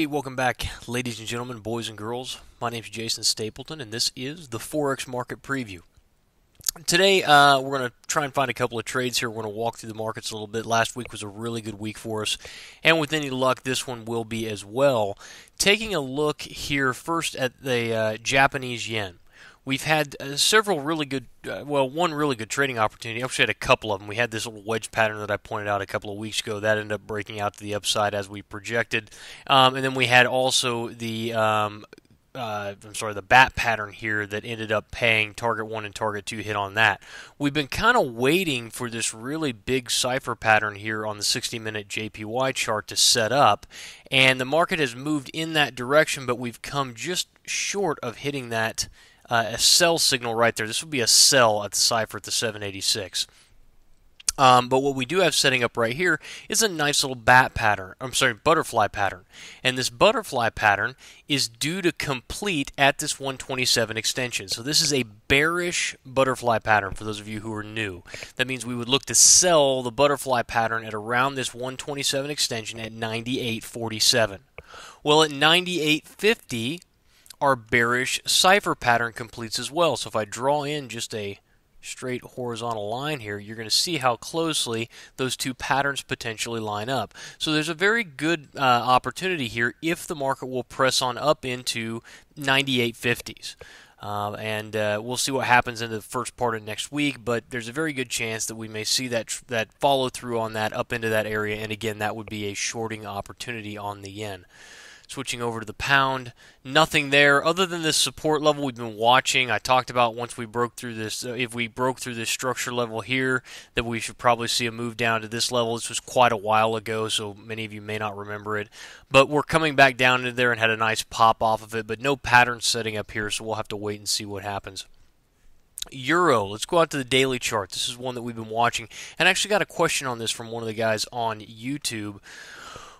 welcome back, ladies and gentlemen, boys and girls. My name is Jason Stapleton, and this is the Forex Market Preview. Today, we're going to try and find a couple of trades here. We're going to walk through the markets a little bit. Last week was a really good week for us, and with any luck, this one will be as well. Taking a look here first at the Japanese yen. We've had several really good, one really good trading opportunity. Actually, had a couple of them. We had this little wedge pattern that I pointed out a couple of weeks ago. That ended up breaking out to the upside as we projected. And then we had also the, the bat pattern here that ended up paying target 1 and target 2 hit on that. We've been kind of waiting for this really big cipher pattern here on the 60-minute JPY chart to set up. And the market has moved in that direction, but we've come just short of hitting that a sell signal right there. This would be a sell at the cipher at the 786. But what we do have setting up right here is a nice little butterfly pattern. And this butterfly pattern is due to complete at this 127 extension. So this is a bearish butterfly pattern for those of you who are new. That means we would look to sell the butterfly pattern at around this 127 extension at 98.47. Well, at 98.50, our bearish cipher pattern completes as well. So if I draw in just a straight horizontal line here, you're going to see how closely those two patterns potentially line up. So there's a very good opportunity here if the market will press on up into 98.50s. And we'll see what happens in the first part of next week, but there's a very good chance that we may see that follow through on that up into that area, and again, that would be a shorting opportunity on the yen. Switching over to the pound, nothing there other than this support level we've been watching. I talked about once we broke through this, if we broke through this structure level here, that we should probably see a move down to this level. This was quite a while ago, so many of you may not remember it. But we're coming back down into there and had a nice pop off of it, but no pattern setting up here, so we'll have to wait and see what happens. Euro, let's go out to the daily chart. This is one that we've been watching, and I actually got a question on this from one of the guys on YouTube,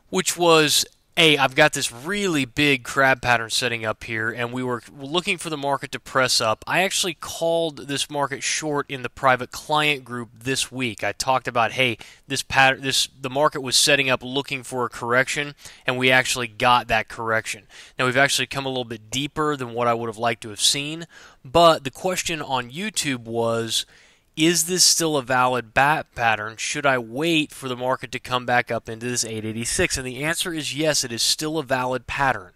which was, hey, I've got this really big crab pattern setting up here, and we were looking for the market to press up. I actually called this market short in the private client group this week. I talked about, hey, the market was setting up looking for a correction, and we actually got that correction. Now, we've actually come a little bit deeper than what I would have liked to have seen, but the question on YouTube was, is this still a valid bat pattern? Should I wait for the market to come back up into this 886? And the answer is yes, it is still a valid pattern.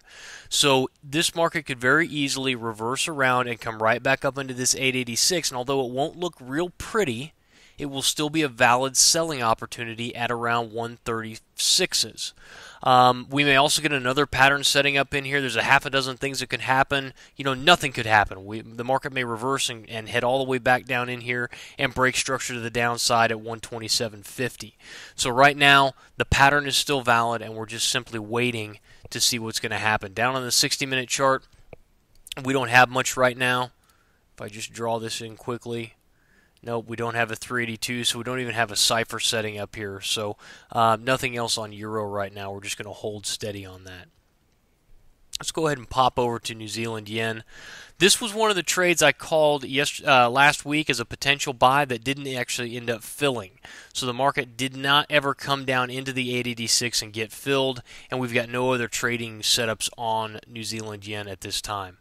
So this market could very easily reverse around and come right back up into this 886. And although it won't look real pretty, it will still be a valid selling opportunity at around 136s. We may also get another pattern setting up in here. There's a half a dozen things that could happen. You know, nothing could happen. The market may reverse and head all the way back down in here and break structure to the downside at 127.50. So right now, the pattern is still valid, and we're just simply waiting to see what's going to happen. Down on the 60-minute chart, we don't have much right now. If I just draw this in quickly, nope, we don't have a 382, so we don't even have a cipher setting up here. So nothing else on Euro right now. We're just going to hold steady on that. Let's go ahead and pop over to New Zealand yen. This was one of the trades I called last week as a potential buy that didn't actually end up filling. So the market did not ever come down into the 886 and get filled, and we've got no other trading setups on New Zealand yen at this time.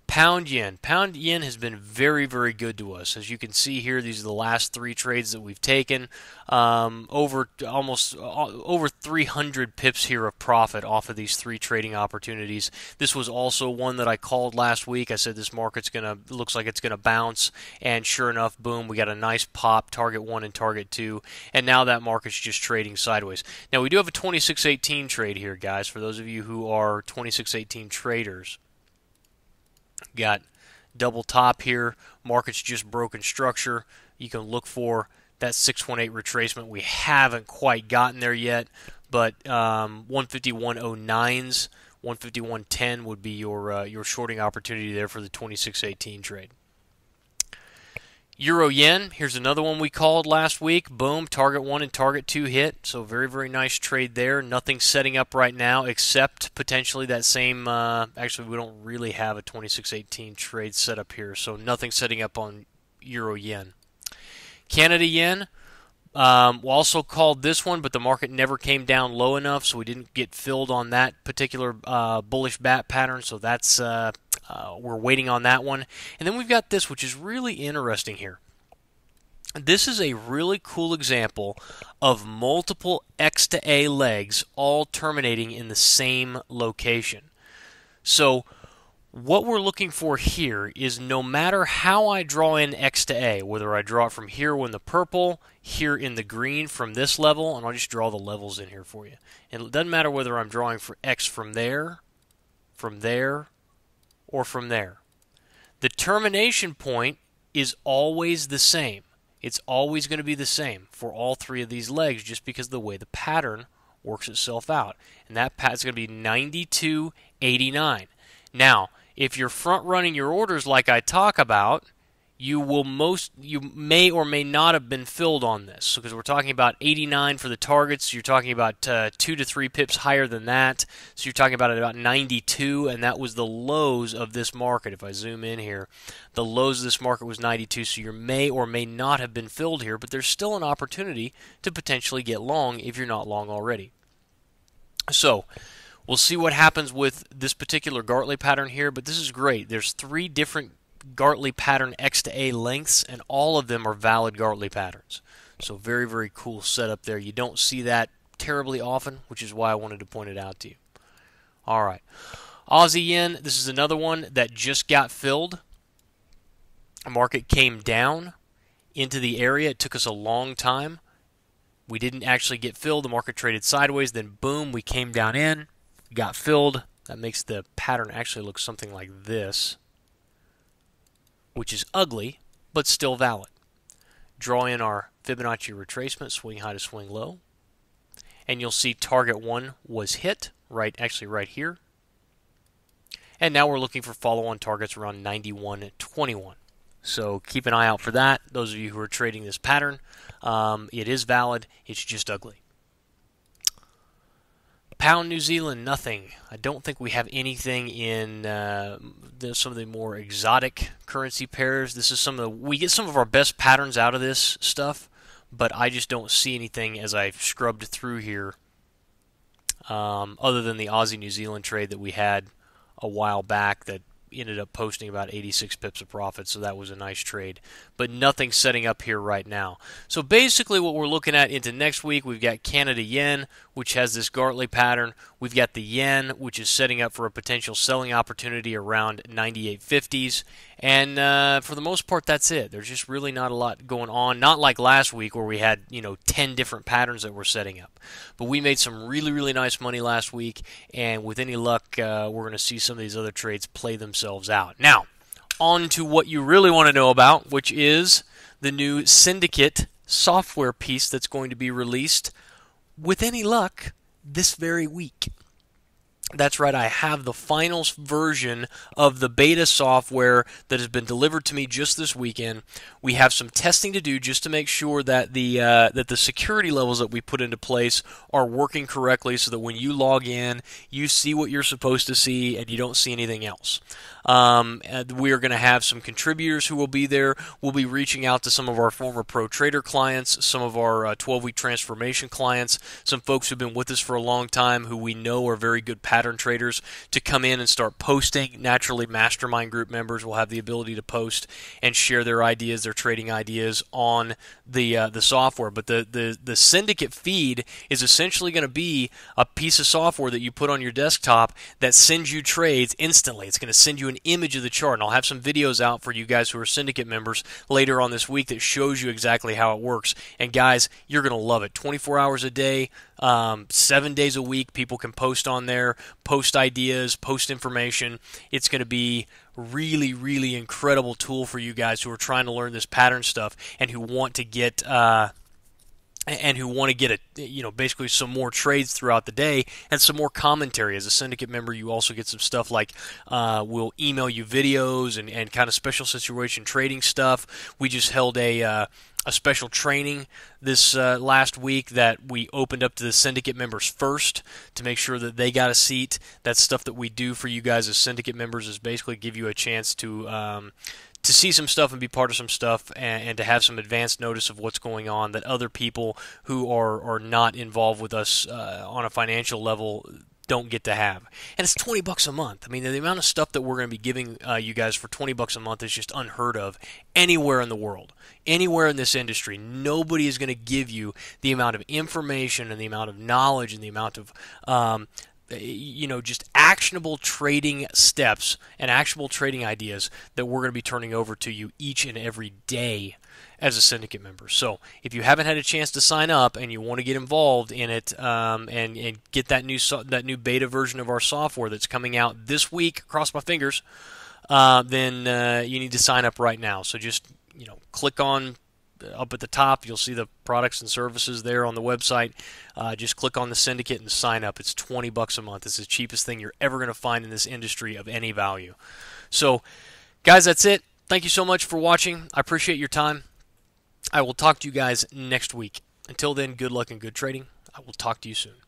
Pound yen. Pound yen has been very, very good to us. As you can see here, these are the last three trades that we've taken. Over 300 pips here of profit off of these three trading opportunities. This was also one that I called last week. I said this market's looks like it's gonna bounce, and sure enough, boom, we got a nice pop, target 1 and target 2, and now that market's just trading sideways. Now we do have a 2618 trade here, guys. For those of you who are 2618 traders. Got double top here. Market's just broken structure. You can look for that 618 retracement. We haven't quite gotten there yet, but 151.09s, 151.10 would be your shorting opportunity there for the 2618 trade. Euro yen, here's another one we called last week. Boom, target 1 and target 2 hit. So very, very nice trade there. Nothing setting up right now except potentially that same, actually we don't really have a 2618 trade set up here. So nothing setting up on Euro yen. Canada yen, We also called this one, but the market never came down low enough, so we didn't get filled on that particular bullish bat pattern. So that's we're waiting on that one. And then we've got this, which is really interesting here. This is a really cool example of multiple X to A legs all terminating in the same location. So what we're looking for here is no matter how I draw in X to A, whether I draw it from here in the purple, here in the green from this level, and I'll just draw the levels in here for you. And it doesn't matter whether I'm drawing for X from there, or from there. The termination point is always the same. It's always going to be the same for all three of these legs just because of the way the pattern works itself out. And that is going to be 92.89. Now, if you're front running your orders like I talk about, you may or may not have been filled on this, because we're talking about 89 for the targets. You're talking about 2 to 3 pips higher than that, so you're talking about 92, and that was the lows of this market. If I zoom in here, the lows of this market was 92, so you may or may not have been filled here, but there's still an opportunity to potentially get long if you're not long already. So we'll see what happens with this particular Gartley pattern here, but this is great. There's 3 different Gartley pattern X to A lengths, and all of them are valid Gartley patterns. So very, very cool setup there. You don't see that terribly often, which is why I wanted to point it out to you. All right. Aussie yen, this is another one that just got filled. The market came down into the area. It took us a long time. We didn't actually get filled. The market traded sideways. Then, boom, we came down in, got filled. That makes the pattern actually look something like this, which is ugly, but still valid. Draw in our Fibonacci retracement, swing high to swing low. And you'll see target 1 was hit, actually right here. And now we're looking for follow-on targets around 91.21. So keep an eye out for that. Those of you who are trading this pattern, it is valid. It's just ugly. Pound New Zealand, nothing. I don't think we have anything in some of the more exotic currency pairs. This is we get some of our best patterns out of this stuff, but I just don't see anything as I've scrubbed through here, other than the Aussie New Zealand trade that we had a while back that ended up posting about 86 pips of profit, so that was a nice trade. But nothing setting up here right now. So basically what we're looking at into next week, we've got Canada yen, which has this Gartley pattern. We've got the yen, which is setting up for a potential selling opportunity around 98.50s. And for the most part, that's it. There's just really not a lot going on. Not like last week where we had 10 different patterns that we're setting up. But we made some really, really nice money last week, and with any luck, we're going to see some of these other trades play themselves out. Now, on to what you really want to know about, which is the new Syndicate software piece that's going to be released, with any luck, this very week. That's right, I have the final version of the beta software that has been delivered to me just this weekend. We have some testing to do just to make sure that the security levels that we put into place are working correctly, so that when you log in, you see what you're supposed to see and you don't see anything else. We are going to have some contributors who will be there. We'll be reaching out to some of our former pro trader clients, some of our 12-week transformation clients, some folks who've been with us for a long time who we know are very good pattern traders, to come in and start posting. Naturally, mastermind group members will have the ability to post and share their ideas, their trading ideas on the software. But the Syndicate feed is essentially going to be a piece of software that you put on your desktop that sends you trades instantly. It's going to send you an image of the chart, and I'll have some videos out for you guys who are Syndicate members later on this week that shows you exactly how it works. And guys, you're going to love it. 24 hours a day, 7 days a week, people can post on there, post ideas, post information. It's going to be really, really incredible tool for you guys who are trying to learn this pattern stuff and who want to get basically some more trades throughout the day and some more commentary. As a Syndicate member, you also get some stuff like we'll email you videos and kind of special situation trading stuff. We just held a special training this last week that we opened up to the Syndicate members first to make sure that they got a seat. That stuff that we do for you guys as Syndicate members is basically give you a chance to to see some stuff and be part of some stuff, and to have some advanced notice of what's going on that other people who are not involved with us on a financial level don't get to have. And it's $20 a month. I mean, the amount of stuff that we're going to be giving you guys for $20 a month is just unheard of anywhere in the world, anywhere in this industry. Nobody is going to give you the amount of information and the amount of knowledge and the amount of just actionable trading steps and actionable trading ideas that we're going to be turning over to you each and every day as a syndicate member. So if you haven't had a chance to sign up and you want to get involved in it and get that new beta version of our software that's coming out this week, cross my fingers, then you need to sign up right now. So just click on up at the top. You'll see the products and services there on the website. Just click on the Syndicate and sign up. It's $20 a month. It's the cheapest thing you're ever going to find in this industry of any value. So, guys, that's it. Thank you so much for watching. I appreciate your time. I will talk to you guys next week. Until then, good luck and good trading. I will talk to you soon.